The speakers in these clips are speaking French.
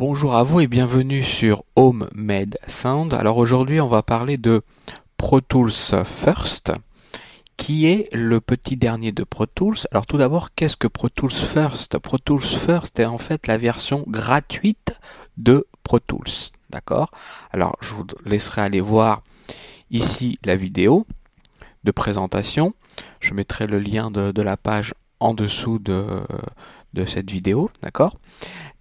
Bonjour à vous et bienvenue sur Home Made Sound. Alors aujourd'hui on va parler de Pro Tools First, qui est le petit dernier de Pro Tools. Alors tout d'abord, qu'est-ce que Pro Tools First? Pro Tools First est en fait la version gratuite de Pro Tools. D'accord? Alors je vous laisserai aller voir ici la vidéo de présentation. Je mettrai le lien de la page en dessous de cette vidéo. D'accord?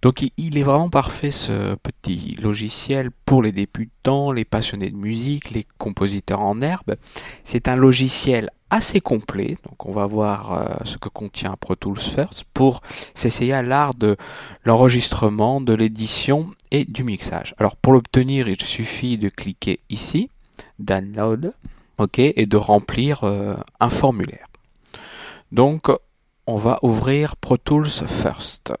Donc il est vraiment parfait ce petit logiciel pour les débutants, les passionnés de musique, les compositeurs en herbe. C'est un logiciel assez complet, donc on va voir ce que contient Pro Tools First pour s'essayer à l'art de l'enregistrement, de l'édition et du mixage. Alors pour l'obtenir, il suffit de cliquer ici, Download, ok, et de remplir un formulaire. Donc on va ouvrir Pro Tools First.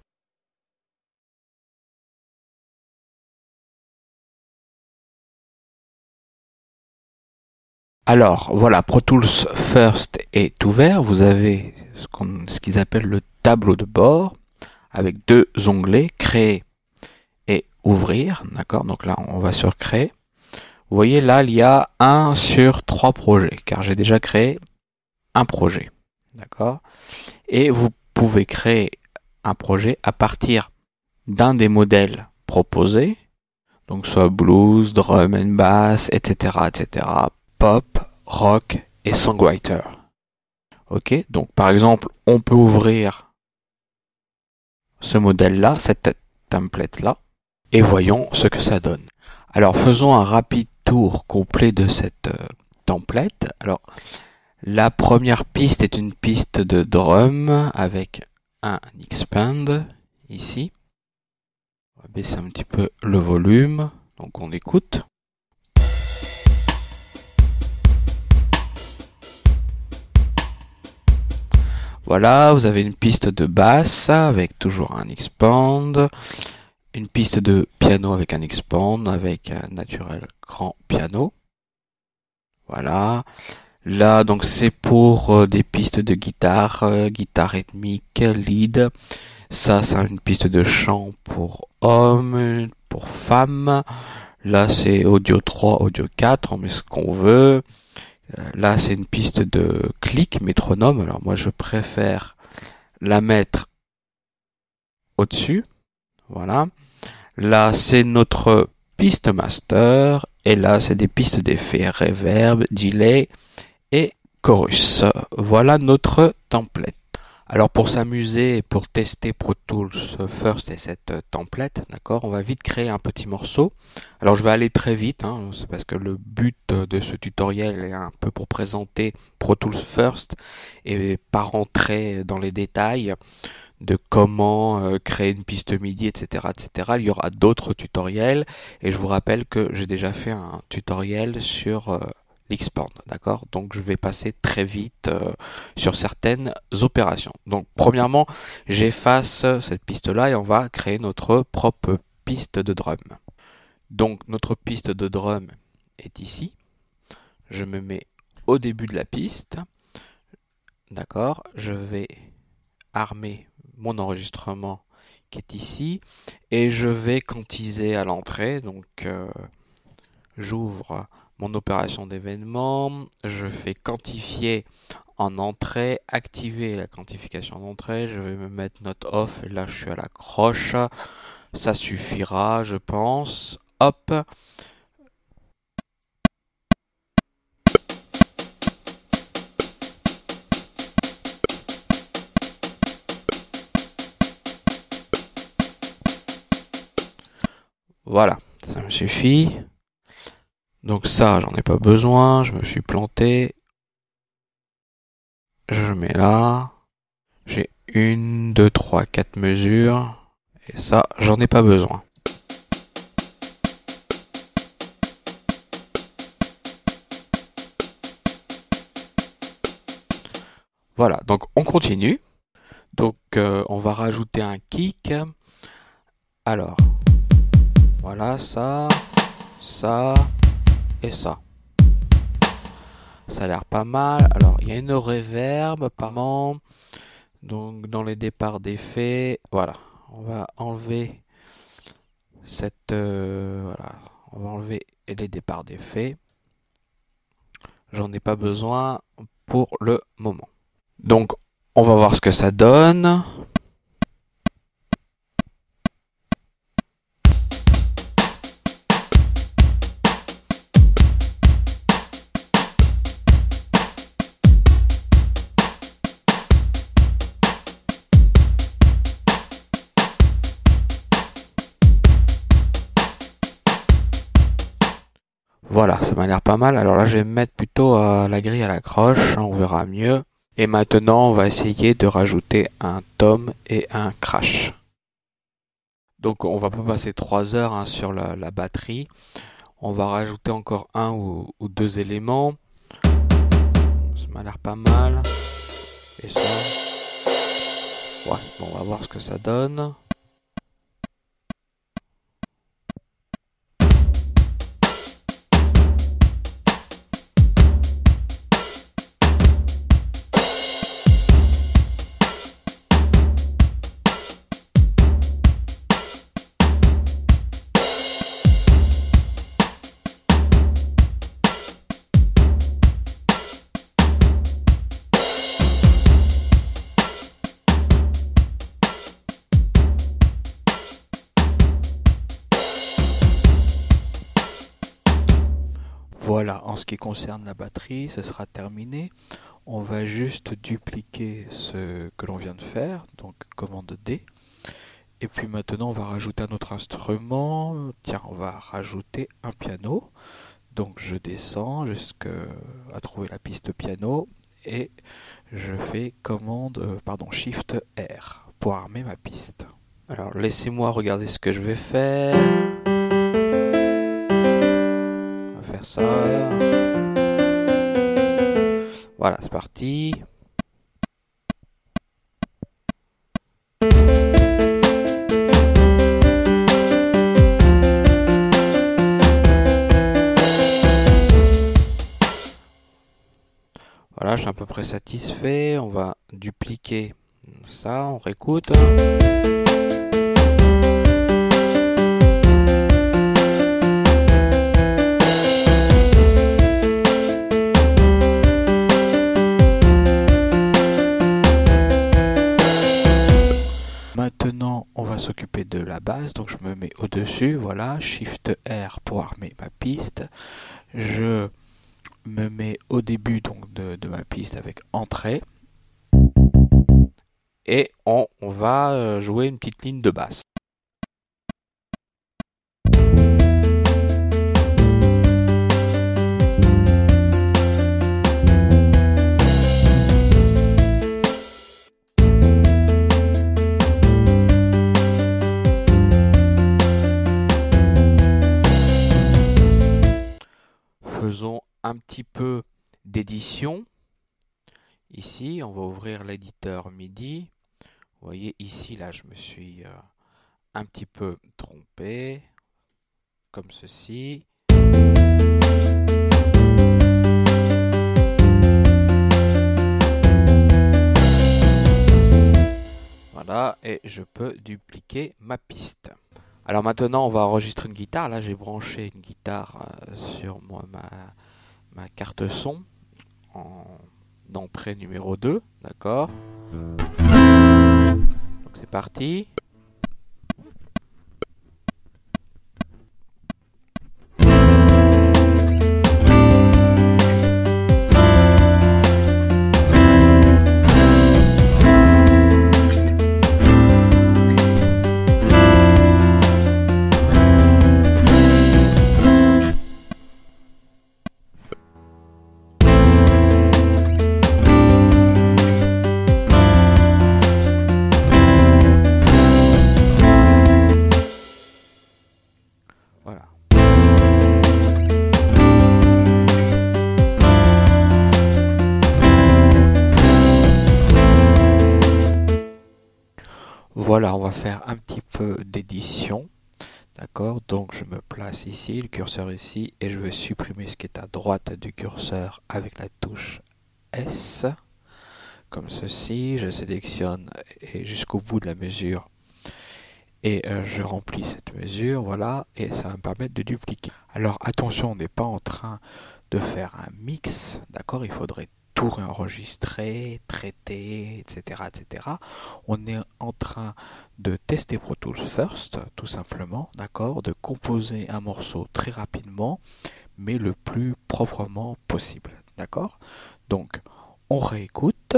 Alors, voilà, Pro Tools First est ouvert. Vous avez ce qu'ils appellent le tableau de bord avec deux onglets, créer et ouvrir. D'accord? Donc là, on va sur créer. Vous voyez, là, il y a 1 sur 3 projets, car j'ai déjà créé un projet. D'accord? Et vous pouvez créer un projet à partir d'un des modèles proposés. Donc, soit blues, drum and bass, etc., etc., pop, rock et songwriter. Ok, donc par exemple, on peut ouvrir ce modèle-là, cette template-là, et voyons ce que ça donne. Alors faisons un rapide tour complet de cette template. Alors la première piste est une piste de drum avec un expand ici. On va baisser un petit peu le volume, donc on écoute. Voilà, vous avez une piste de basse avec toujours un expand, une piste de piano avec un expand, avec un naturel grand piano. Voilà. Là, donc c'est pour des pistes de guitare, guitare rythmique, lead. Ça, c'est une piste de chant pour hommes, pour femmes. Là, c'est audio 3, audio 4, on met ce qu'on veut. Là, c'est une piste de clic, métronome. Alors moi, je préfère la mettre au-dessus. Voilà. Là, c'est notre piste master. Et là, c'est des pistes d'effets, reverb, delay et chorus. Voilà notre template. Alors pour s'amuser et pour tester Pro Tools First et cette template, d'accord, on va vite créer un petit morceau. Alors je vais aller très vite, c'est parce que le but de ce tutoriel est un peu pour présenter Pro Tools First et pas rentrer dans les détails de comment créer une piste MIDI, etc., etc. Il y aura d'autres tutoriels et je vous rappelle que j'ai déjà fait un tutoriel sur l'Xpand, d'accord? Donc je vais passer très vite sur certaines opérations. Donc premièrement, j'efface cette piste-là et on va créer notre propre piste de drum. Donc notre piste de drum est ici. Je me mets au début de la piste, d'accord? Je vais armer mon enregistrement qui est ici et je vais quantiser à l'entrée. Donc j'ouvre mon opération d'événement, je fais quantifier en entrée, activer la quantification d'entrée, je vais me mettre note off et là je suis à la croche, ça suffira je pense, hop. Voilà, ça me suffit. Donc ça, j'en ai pas besoin, je me suis planté. Je mets là. J'ai 1, 2, 3, 4 mesures. Et ça, j'en ai pas besoin. Voilà, donc on continue. Donc on va rajouter un kick. Alors, voilà ça et ça. Ça a l'air pas mal. Alors, il y a une reverb apparemment. Donc dans les départs d'effets, voilà. On va enlever Voilà, on va enlever les départs d'effet. J'en ai pas besoin pour le moment. Donc, on va voir ce que ça donne. Voilà, ça m'a l'air pas mal. Alors là, je vais me mettre plutôt la grille à l'accroche, on verra mieux. Et maintenant, on va essayer de rajouter un tom et un crash. Donc, on va pas passer 3 heures sur la batterie. On va rajouter encore un ou deux éléments. Ça m'a l'air pas mal. Et ça... Ouais, bon, on va voir ce que ça donne. Voilà, en ce qui concerne la batterie, ce sera terminé. On va juste dupliquer ce que l'on vient de faire, donc commande D. Et puis maintenant, on va rajouter un autre instrument. Tiens, on va rajouter un piano. Donc je descends jusqu'à trouver la piste piano et je fais Shift R pour armer ma piste. Alors laissez-moi regarder ce que je vais faire. On va faire ça. Voilà, c'est parti. Voilà, je suis à peu près satisfait. On va dupliquer ça, on réécoute. Maintenant, on va s'occuper de la basse. Donc, je me mets au-dessus. Voilà, Shift R pour armer ma piste. Je me mets au début donc de ma piste avec entrée. Et on va jouer une petite ligne de basse. Faisons un petit peu d'édition. Ici, on va ouvrir l'éditeur MIDI. Vous voyez ici, là, je me suis un petit peu trompé, comme ceci. Voilà, et je peux dupliquer ma piste. Alors maintenant, on va enregistrer une guitare. Là, j'ai branché une guitare sur ma carte son en entrée numéro 2, d'accord? Donc c'est parti. Voilà. Voilà, on va faire un petit peu d'édition. D'accord, donc je me place ici, le curseur ici, et je vais supprimer ce qui est à droite du curseur avec la touche S. Comme ceci, je sélectionne et jusqu'au bout de la mesure. Et je remplis cette mesure, voilà, et ça va me permettre de dupliquer. Alors attention, on n'est pas en train de faire un mix, d'accord? Il faudrait tout réenregistrer, traiter, etc., etc. On est en train de tester Pro Tools First, tout simplement, d'accord? De composer un morceau très rapidement, mais le plus proprement possible, d'accord? Donc, on réécoute.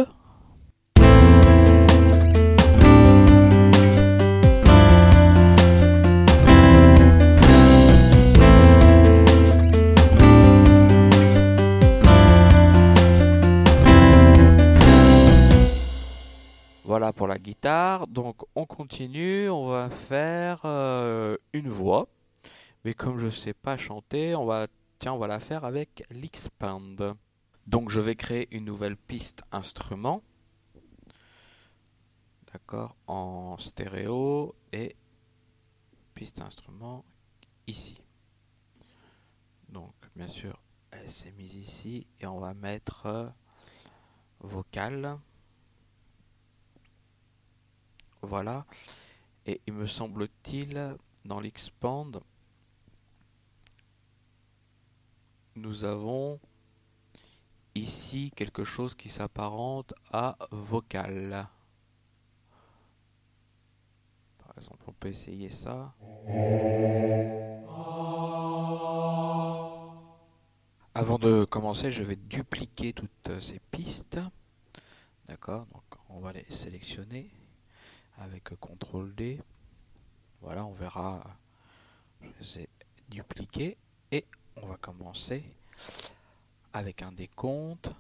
Voilà pour la guitare. Donc on continue, on va faire une voix. Mais comme je ne sais pas chanter, on va la faire avec l'Xpand. Donc je vais créer une nouvelle piste instrument. D'accord, en stéréo et piste instrument ici. Donc bien sûr, elle s'est mise ici et on va mettre vocal. Voilà. Et il me semble-t-il, dans l'Xpand, nous avons ici quelque chose qui s'apparente à vocal. Par exemple, on peut essayer ça. Avant de commencer, je vais dupliquer toutes ces pistes. D'accord, donc on va les sélectionner avec CTRL D. Voilà, on verra, je les ai dupliquées. Et on va commencer avec un décompte.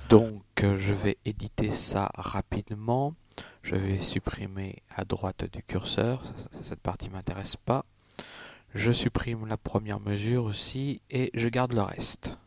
Donc je vais éditer ça rapidement. Je vais supprimer à droite du curseur, cette partie m'intéresse pas. Je supprime la première mesure aussi et je garde le reste.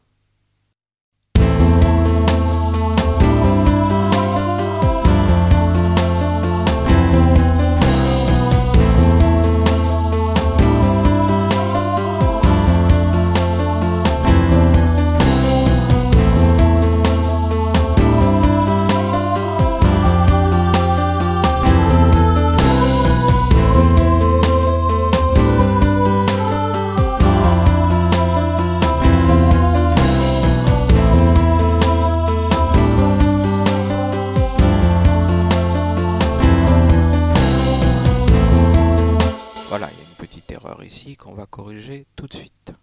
Voilà, il y a une petite erreur ici qu'on va corriger tout de suite.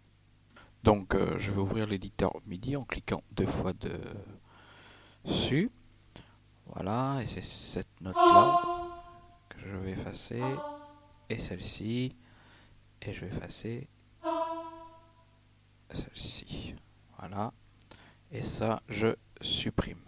Donc je vais ouvrir l'éditeur MIDI en cliquant 2 fois dessus. Voilà, et c'est cette note-là que je vais effacer, et celle-ci, et je vais effacer celle-ci. Voilà, et ça, je supprime.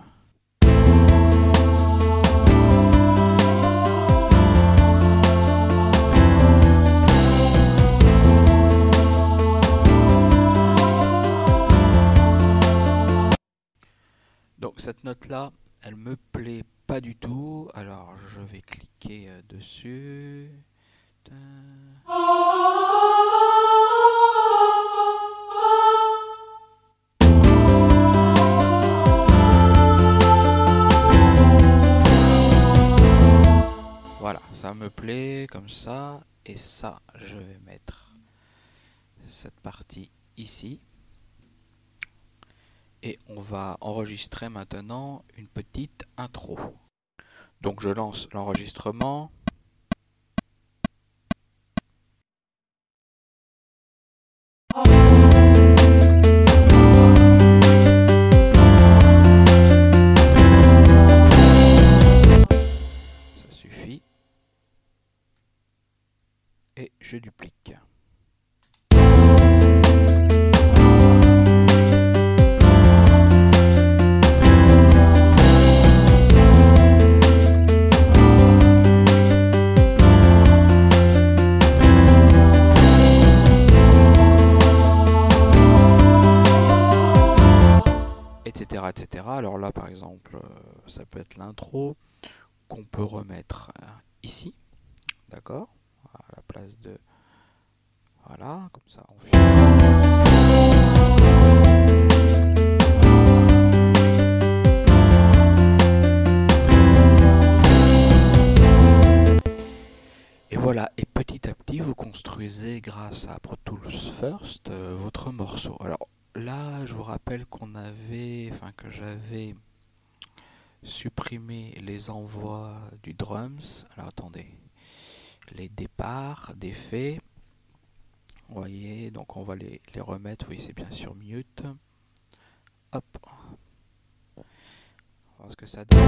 Donc cette note-là, elle me plaît pas du tout. Alors je vais cliquer dessus. Voilà, ça me plaît comme ça. Et ça, je vais mettre cette partie ici. Et on va enregistrer maintenant une petite intro. Donc je lance l'enregistrement. etc. Alors là, par exemple, ça peut être l'intro qu'on peut remettre ici, d'accord, à la place de... Voilà, comme ça on fait... Et voilà, et petit à petit, vous construisez grâce à Pro Tools First votre morceau. Alors là, je vous rappelle que j'avais supprimé les envois du drums. Alors attendez, les départs d'effets. Vous voyez, donc on va les remettre. Oui, c'est bien sûr mute. Hop. On va voir ce que ça donne.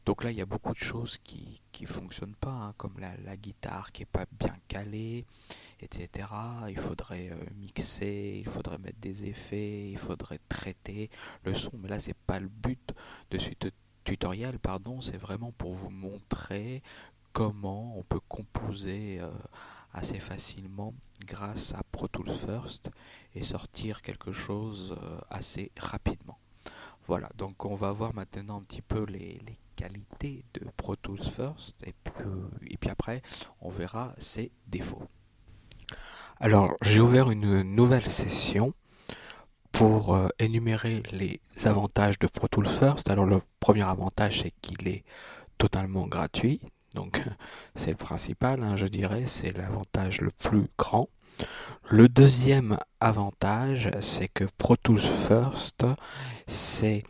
Donc là, il y a beaucoup de choses qui fonctionnent pas, hein, comme la guitare qui est pas bien calée, etc. Il faudrait mixer, il faudrait mettre des effets, il faudrait traiter le son. Mais là, c'est pas le but de ce tutoriel, pardon. C'est vraiment pour vous montrer comment on peut composer assez facilement grâce à Pro Tools First et sortir quelque chose assez rapidement. Voilà, donc on va voir maintenant un petit peu les qualités de Pro Tools First et puis après on verra ses défauts. Alors j'ai ouvert une nouvelle session pour énumérer les avantages de Pro Tools First. Alors le premier avantage c'est qu'il est totalement gratuit, donc c'est le principal, hein, je dirais, c'est l'avantage le plus grand. Le deuxième avantage, c'est que Pro Tools First, c'est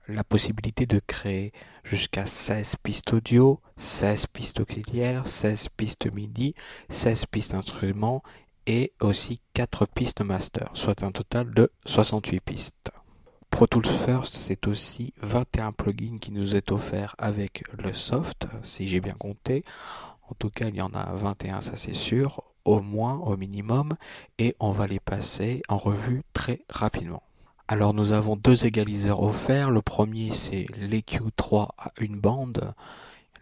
la possibilité de créer jusqu'à 16 pistes audio, 16 pistes auxiliaires, 16 pistes MIDI, 16 pistes instruments et aussi 4 pistes master, soit un total de 68 pistes. Pro Tools First, c'est aussi 21 plugins qui nous est offert avec le soft, si j'ai bien compté. En tout cas, il y en a 21, ça c'est sûr, au moins, au minimum, et on va les passer en revue très rapidement. Alors nous avons deux égaliseurs offerts. Le premier c'est l'EQ3 à une bande,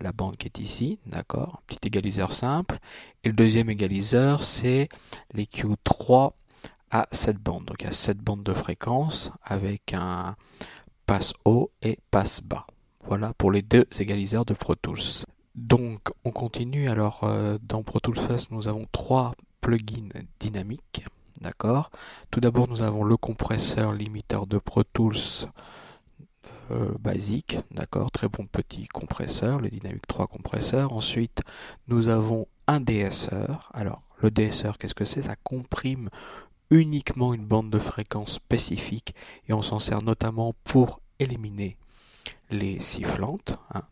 la bande qui est ici, d'accord, petit égaliseur simple. Et le deuxième égaliseur c'est l'EQ3 à 7 bandes. Donc il y a 7 bandes de fréquence avec un passe haut et passe bas. Voilà pour les deux égaliseurs de Pro Tools. Donc on continue. Alors dans Pro Tools First nous avons 3 plugins dynamiques. D'accord. Tout d'abord, nous avons le compresseur limiteur de Pro Tools basique. D'accord. Très bon petit compresseur, le Dynamic 3 compresseur. Ensuite, nous avons un DSR. Alors, le DSR, qu'est-ce que c'est? Ça comprime uniquement une bande de fréquence spécifique et on s'en sert notamment pour éliminer les sifflantes. Hein.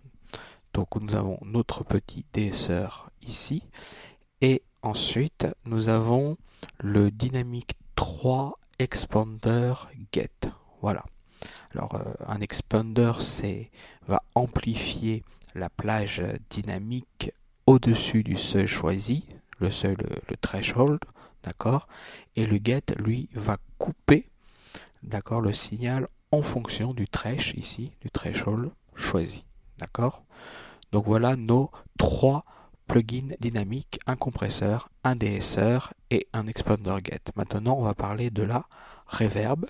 Donc, nous avons notre petit DSR ici. Et ensuite, nous avons le Dynamic 3 Expander Get. Voilà. Alors, un expander, va amplifier la plage dynamique au-dessus du seuil choisi, le seuil, le threshold, d'accord. Et le get, lui, va couper, d'accord, le signal en fonction du thresh ici, du threshold choisi, d'accord. Donc voilà nos 3 plugin dynamique, un compresseur, un DSR et un expander get. Maintenant, on va parler de la reverb.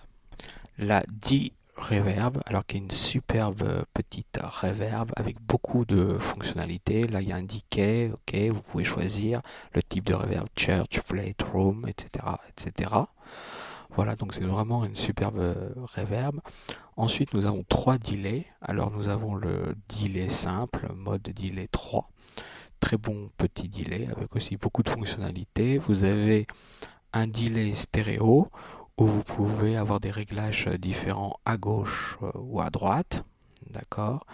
La D-Reverb, alors qui est une superbe petite reverb avec beaucoup de fonctionnalités. Là, il y a un decay, ok, vous pouvez choisir le type de reverb, church, plate, room, etc., etc. Voilà, donc c'est vraiment une superbe reverb. Ensuite, nous avons 3 delays. Alors, nous avons le delay simple, mode delay 3. Très bon petit delay avec aussi beaucoup de fonctionnalités. Vous avez un delay stéréo où vous pouvez avoir des réglages différents à gauche ou à droite. D'accord.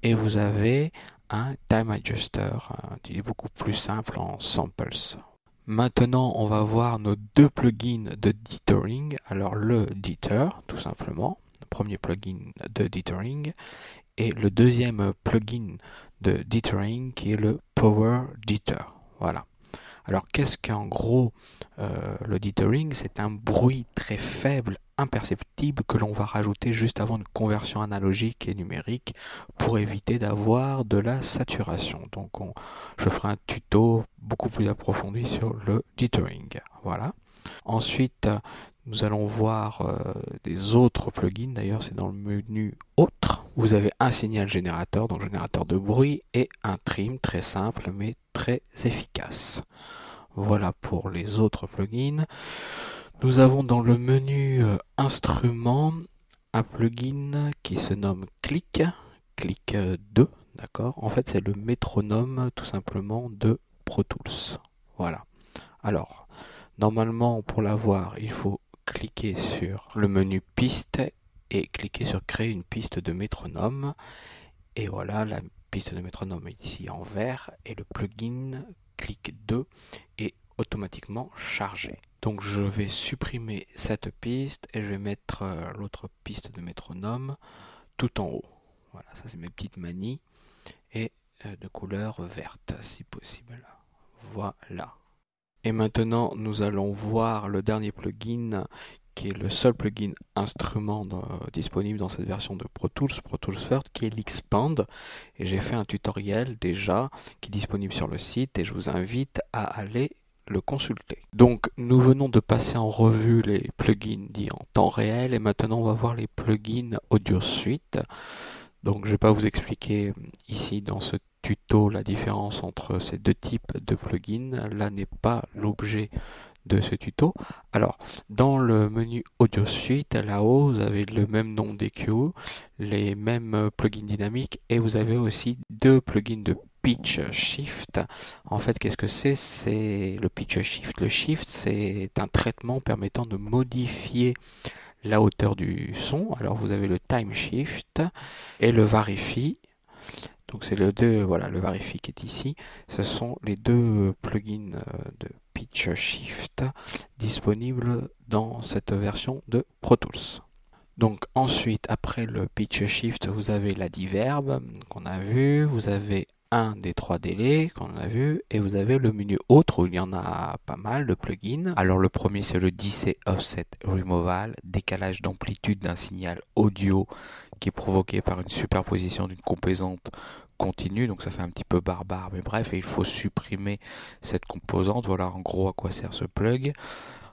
Et vous avez un time adjuster, un delay beaucoup plus simple en samples. Maintenant, on va voir nos deux plugins de dithering. Alors, le Dither, tout simplement, le premier plugin de dithering, et le deuxième plugin de dithering qui est le Power Dither. Voilà. Alors, qu'est-ce qu'en gros le dithering? C'est un bruit très faible, imperceptible, que l'on va rajouter juste avant une conversion analogique et numérique pour éviter d'avoir de la saturation. Donc, je ferai un tuto beaucoup plus approfondi sur le dithering. Voilà. Ensuite, nous allons voir des autres plugins. D'ailleurs, c'est dans le menu Autres. Vous avez un signal générateur, donc générateur de bruit, et un trim très simple mais très efficace. Voilà pour les autres plugins. Nous avons dans le menu Instruments un plugin qui se nomme Click, Click 2, d'accord. En fait, c'est le métronome tout simplement de Pro Tools. Voilà. Alors, normalement, pour l'avoir, il faut cliquer sur le menu Piste et cliquer sur Créer une piste de métronome. Et voilà, la piste de métronome est ici en vert et le plugin Click 2 est automatiquement chargé. Donc je vais supprimer cette piste et je vais mettre l'autre piste de métronome tout en haut. Voilà, ça c'est mes petites manies et de couleur verte si possible. Voilà. Et maintenant nous allons voir le dernier plugin qui est le seul plugin instrument disponible dans cette version de Pro Tools First, qui est l'Xpand. Et j'ai fait un tutoriel déjà qui est disponible sur le site et je vous invite à aller le consulter. Donc nous venons de passer en revue les plugins dits en temps réel et maintenant on va voir les plugins Audio Suite. Donc je ne vais pas vous expliquer ici dans ce tuto la différence entre ces deux types de plugins. Là n'est pas l'objet de ce tuto. Alors, dans le menu Audio Suite, là-haut, vous avez le même nom d'EQ, les mêmes plugins dynamiques et vous avez aussi deux plugins de Pitch Shift. En fait, qu'est-ce que c'est? C'est le Pitch Shift. Le Shift, c'est un traitement permettant de modifier la hauteur du son. Alors, vous avez le Time Shift et le Varify. Donc c'est le deux, voilà, le Varify qui est ici. Ce sont les deux plugins de Pitch Shift disponibles dans cette version de Pro Tools. Donc ensuite, après le Pitch Shift, vous avez la Diverb qu'on a vu, vous avez un des trois délais qu'on a vu, et vous avez le menu autre où il y en a pas mal de plugins. Alors le premier c'est le DC Offset Removal, décalage d'amplitude d'un signal audio qui est provoqué par une superposition d'une composante continue, donc ça fait un petit peu barbare, mais bref, et il faut supprimer cette composante. Voilà en gros à quoi sert ce plug.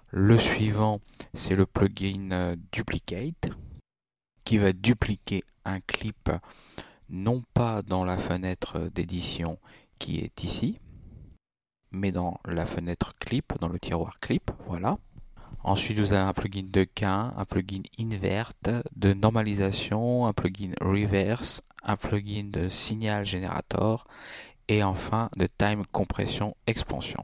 Le suivant, c'est le plugin Duplicate, qui va dupliquer un clip non pas dans la fenêtre d'édition qui est ici, mais dans la fenêtre clip, dans le tiroir clip, voilà. Ensuite, vous avez un plugin de gain, un plugin invert, de normalisation, un plugin reverse, un plugin de signal générateur et enfin de time compression expansion.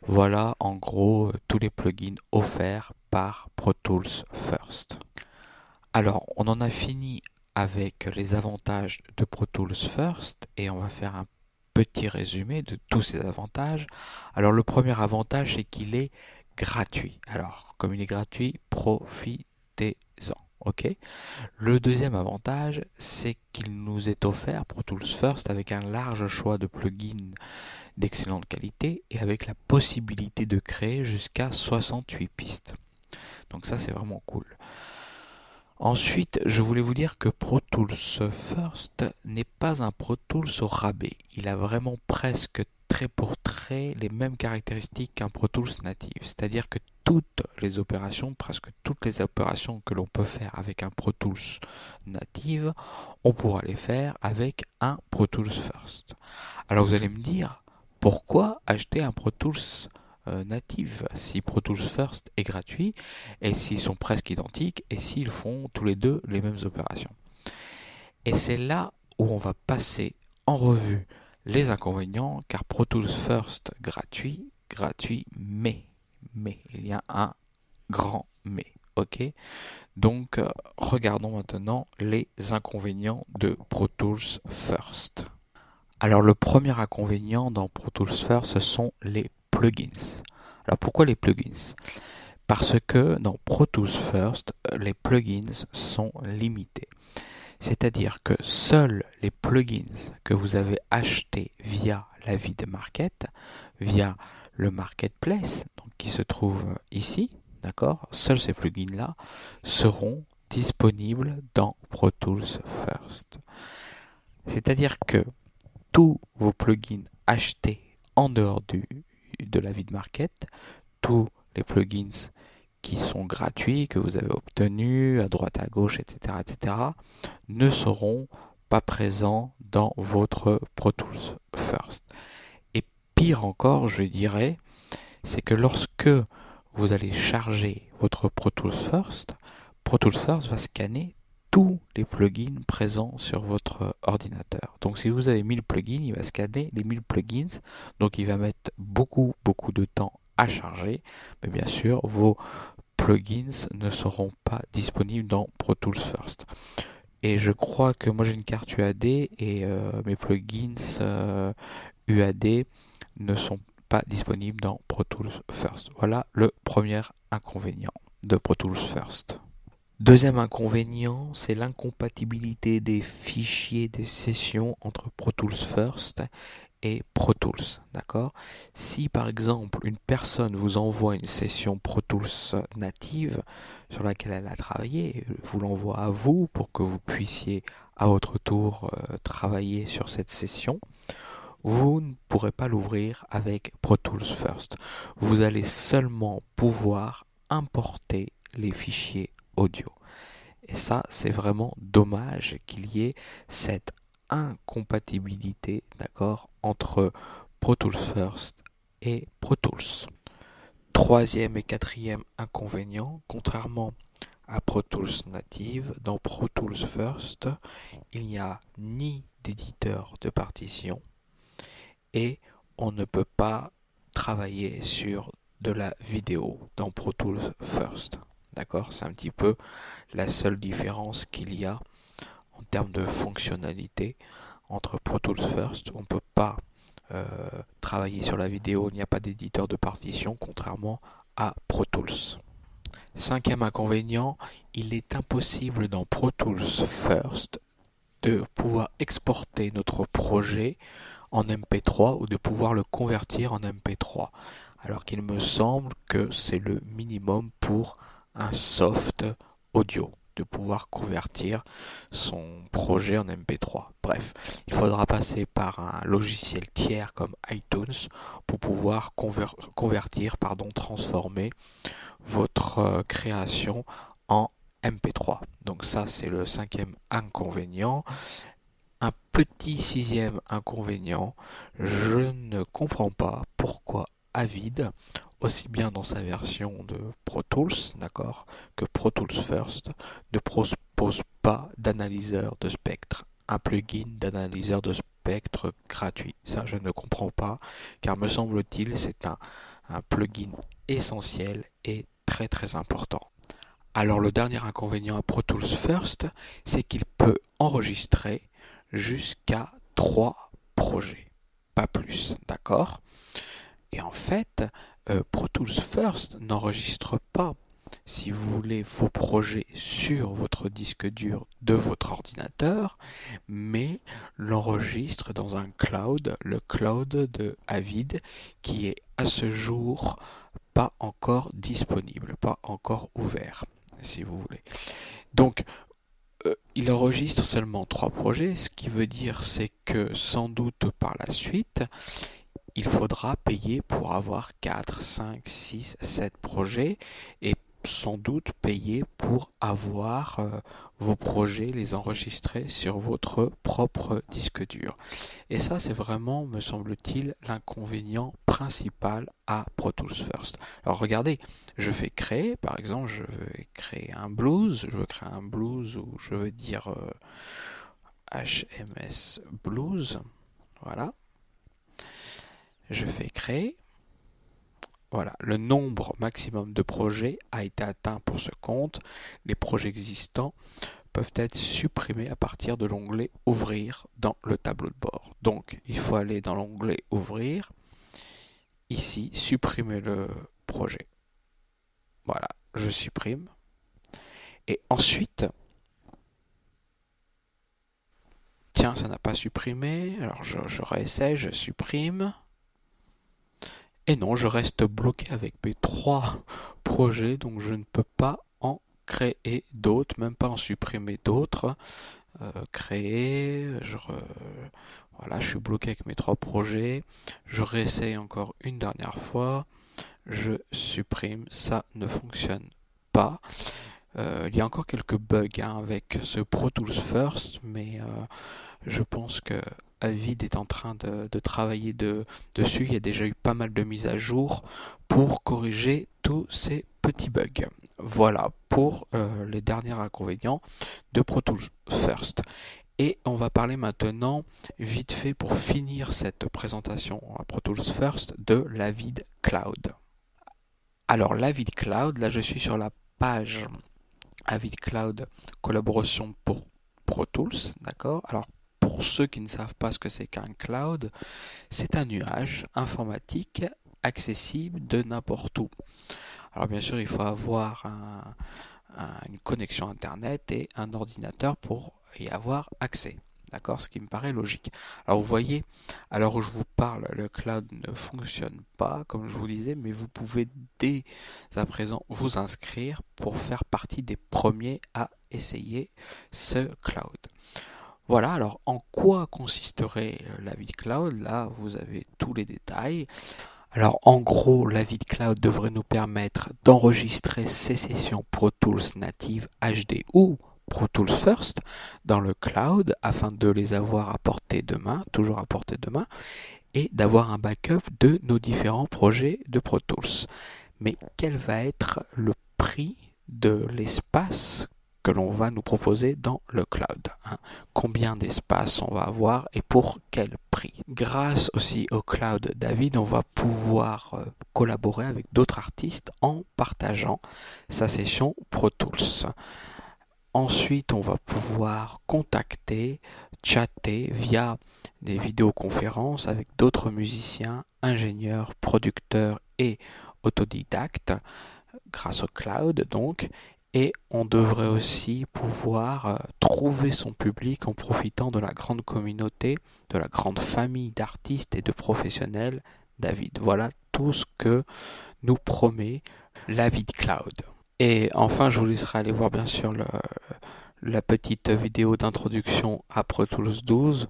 Voilà en gros tous les plugins offerts par Pro Tools First. Alors, on en a fini avec les avantages de Pro Tools First et on va faire un petit résumé de tous ces avantages. Alors, le premier avantage, c'est qu'il est gratuit. Alors, comme il est gratuit, profitez-en. Ok. Le deuxième avantage, c'est qu'il nous est offert Pro Tools First avec un large choix de plugins d'excellente qualité et avec la possibilité de créer jusqu'à 68 pistes. Donc ça, c'est vraiment cool. Ensuite, je voulais vous dire que Pro Tools First n'est pas un Pro Tools au rabais. Il a vraiment presque trait pour trait les mêmes caractéristiques qu'un Pro Tools native. C'est-à-dire que presque toutes les opérations que l'on peut faire avec un Pro Tools native, on pourra les faire avec un Pro Tools First. Alors vous allez me dire, pourquoi acheter un Pro Tools native, si Pro Tools First est gratuit, et s'ils sont presque identiques, et s'ils font tous les deux les mêmes opérations. Et c'est là où on va passer en revue les inconvénients, car Pro Tools First gratuit, mais il y a un grand mais, ok? Donc, regardons maintenant les inconvénients de Pro Tools First. Alors, le premier inconvénient dans Pro Tools First, ce sont les plugins. Alors, pourquoi les plugins? Parce que dans Pro Tools First, les plugins sont limités. C'est-à-dire que seuls les plugins que vous avez achetés via la Vidmarket, via le marketplace, donc qui se trouve ici, d'accord, seuls ces plugins-là seront disponibles dans Pro Tools First. C'est-à-dire que tous vos plugins achetés en dehors de la Vidmarket, tous les plugins qui sont gratuits, que vous avez obtenus à droite à gauche, etc., ne seront pas présents dans votre Pro Tools First. Et pire encore, je dirais, c'est que lorsque vous allez charger votre Pro Tools First va scanner tous les plugins présents sur votre ordinateur. Donc si vous avez 1000 plugins, il va scanner les 1000 plugins, donc il va mettre beaucoup de temps à charger, mais bien sûr vos plugins ne seront pas disponibles dans Pro Tools First. Et je crois que moi j'ai une carte UAD et mes plugins UAD ne sont pas disponibles dans Pro Tools First. Voilà le premier inconvénient de Pro Tools First. Deuxième inconvénient, c'est l'incompatibilité des fichiers des sessions entre Pro Tools First et Pro Tools, d'accord? Si par exemple une personne vous envoie une session Pro Tools native sur laquelle elle a travaillé, vous l'envoie à vous pour que vous puissiez à votre tour travailler sur cette session, vous ne pourrez pas l'ouvrir avec Pro Tools First. Vous allez seulement pouvoir importer les fichiers audio. Et ça, c'est vraiment dommage qu'il y ait cette incompatibilité, d'accord, entre Pro Tools First et Pro Tools. Troisième et quatrième inconvénient, contrairement à Pro Tools Native, dans Pro Tools First, il n'y a ni d'éditeur de partition et on ne peut pas travailler sur de la vidéo dans Pro Tools First. D'accord, c'est un petit peu la seule différence qu'il y a en termes de fonctionnalité entre Pro Tools First. On ne peut pas travailler sur la vidéo, il n'y a pas d'éditeur de partition, contrairement à Pro Tools. Cinquième inconvénient, il est impossible dans Pro Tools First de pouvoir exporter notre projet en MP3 ou de pouvoir le convertir en MP3. Alors qu'il me semble que c'est le minimum pour un soft audio, de pouvoir convertir son projet en MP3. Bref, il faudra passer par un logiciel tiers comme iTunes pour pouvoir transformer votre création en MP3. Donc ça, c'est le cinquième inconvénient. Un petit sixième inconvénient, je ne comprends pas pourquoi Avid, aussi bien dans sa version de Pro Tools, d'accord, que Pro Tools First, ne propose pas d'analyseur de spectre, un plugin d'analyseur de spectre gratuit. Ça, je ne comprends pas, car me semble-t-il, c'est un plugin essentiel et très important. Alors le dernier inconvénient à Pro Tools First, c'est qu'il peut enregistrer jusqu'à 3 projets, pas plus, d'accord? Et en fait, Pro Tools First n'enregistre pas, si vous voulez, vos projets sur votre disque dur de votre ordinateur, mais l'enregistre dans un cloud, le cloud de Avid, qui est à ce jour pas encore disponible, pas encore ouvert, si vous voulez. Donc, il enregistre seulement 3 projets, ce qui veut dire c'est que sans doute par la suite, il faudra payer pour avoir 4, 5, 6, 7 projets, et sans doute payer pour avoir vos projets, les enregistrer sur votre propre disque dur. Et ça, c'est vraiment, me semble-t-il, l'inconvénient principal à Pro Tools First. Alors regardez, je fais créer, par exemple, je vais créer un blues, je veux créer un blues où je veux dire HMS Blues, voilà. Je fais créer. Voilà, le nombre maximum de projets a été atteint pour ce compte. Les projets existants peuvent être supprimés à partir de l'onglet Ouvrir dans le tableau de bord. Donc, il faut aller dans l'onglet Ouvrir, ici, supprimer le projet. Voilà, je supprime. Et ensuite, tiens, ça n'a pas supprimé. Alors, je réessaye, je supprime. Et non, je reste bloqué avec mes 3 projets, donc je ne peux pas en créer d'autres, même pas en supprimer d'autres. Créer, voilà, je suis bloqué avec mes 3 projets. Je réessaye encore une dernière fois. Je supprime, ça ne fonctionne pas. Il y a encore quelques bugs avec ce Pro Tools First, mais je pense que Avid est en train de travailler dessus. Il y a déjà eu pas mal de mises à jour pour corriger tous ces petits bugs. Voilà pour les derniers inconvénients de Pro Tools First. Et on va parler maintenant, vite fait pour finir cette présentation à Pro Tools First, de l'Avid Cloud. Alors l'Avid Cloud, là je suis sur la page Avid Cloud collaboration pour Pro Tools, d'accord? Alors pour ceux qui ne savent pas ce que c'est qu'un cloud, c'est un nuage informatique accessible de n'importe où. Alors bien sûr, il faut avoir une connexion Internet et un ordinateur pour y avoir accès. D'accord, ce qui me paraît logique. Alors vous voyez, à l'heure où je vous parle, le cloud ne fonctionne pas, comme je vous disais, mais vous pouvez dès à présent vous inscrire pour faire partie des premiers à essayer ce cloud. Voilà, alors en quoi consisterait l'Avid Cloud? Là, vous avez tous les détails. Alors en gros, l'Avid Cloud devrait nous permettre d'enregistrer ces sessions Pro Tools natives HD ou Pro Tools First dans le cloud afin de les avoir à portée de main, toujours à portée de main, et d'avoir un backup de nos différents projets de Pro Tools. Mais quel va être le prix de l'espace que l'on va nous proposer dans le cloud, hein? Combien d'espace on va avoir et pour quel prix? Grâce aussi au cloud d'Avid, on va pouvoir collaborer avec d'autres artistes en partageant sa session Pro Tools. Ensuite, on va pouvoir contacter, chatter via des vidéoconférences avec d'autres musiciens, ingénieurs, producteurs et autodidactes grâce au cloud donc. Et on devrait aussi pouvoir trouver son public en profitant de la grande communauté, de la grande famille d'artistes et de professionnels d'Avid. Voilà tout ce que nous promet l'Avid Cloud. Et enfin, je vous laisserai aller voir bien sûr la petite vidéo d'introduction à Pro Tools 12,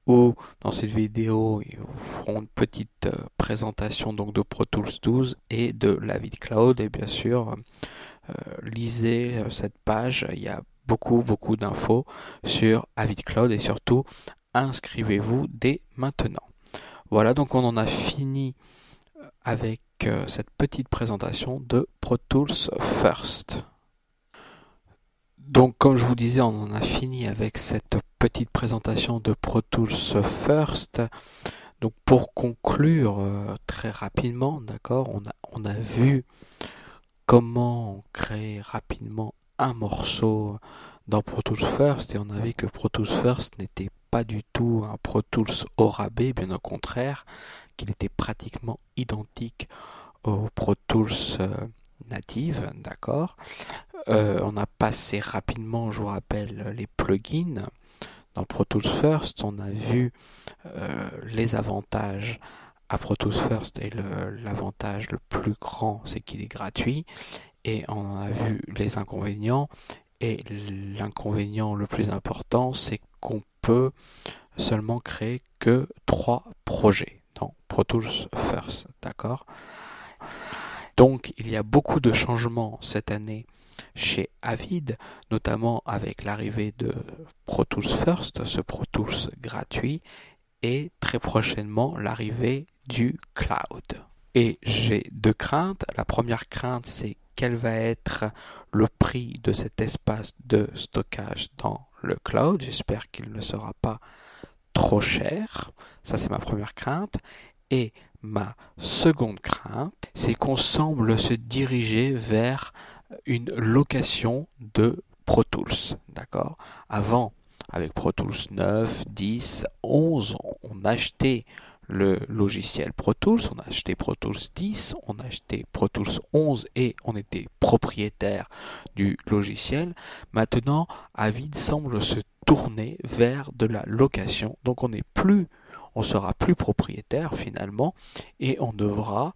où dans cette vidéo, ils feront une petite présentation donc de Pro Tools 12 et de l'Avid Cloud. Et bien sûr, lisez cette page, il y a beaucoup d'infos sur Avid Cloud et surtout, inscrivez-vous dès maintenant. Voilà, donc on en a fini avec cette petite présentation de Pro Tools First. Donc comme je vous disais, on en a fini avec cette petite présentation de Pro Tools First. Donc pour conclure très rapidement, d'accord, on a vu comment créer rapidement un morceau dans Pro Tools First, et on a vu que Pro Tools First n'était pas du tout un Pro Tools au rabais, bien au contraire, qu'il était pratiquement identique au Pro Tools native, d'accord. On a passé rapidement, je vous rappelle, les plugins dans Pro Tools First. On a vu les avantages à Pro Tools First, et l'avantage le plus grand, c'est qu'il est gratuit. Et on a vu les inconvénients. Et l'inconvénient le plus important, c'est qu'on peut seulement créer que 3 projets dans Pro Tools First, d'accord? Donc il y a beaucoup de changements cette année chez Avid, notamment avec l'arrivée de Pro Tools First, ce Pro Tools gratuit, et très prochainement l'arrivée du cloud. Et j'ai deux craintes. La première crainte, c'est quel va être le prix de cet espace de stockage dans le cloud. J'espère qu'il ne sera pas trop cher. Ça, c'est ma première crainte. Et ma seconde crainte, c'est qu'on semble se diriger vers une location de Pro Tools. D'accord ? Avant, avec Pro Tools 9, 10, 11, on achetait le logiciel Pro Tools, on a acheté Pro Tools 10, on a acheté Pro Tools 11 et on était propriétaire du logiciel. Maintenant, Avid semble se tourner vers de la location. Donc on sera plus propriétaire finalement et on devra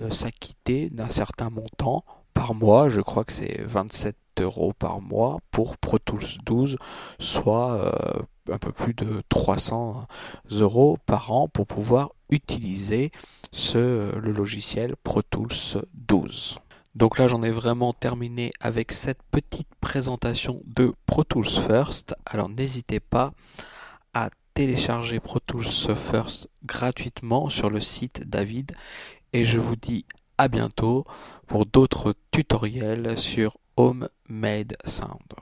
s'acquitter d'un certain montant par mois. Je crois que c'est 27 € par mois pour Pro Tools 12, soit un peu plus de 300 € par an pour pouvoir utiliser le logiciel Pro Tools 12. Donc là, j'en ai vraiment terminé avec cette petite présentation de Pro Tools First. Alors n'hésitez pas à télécharger Pro Tools First gratuitement sur le site d'Avid et je vous dis à bientôt pour d'autres tutoriels sur Home Made Sound.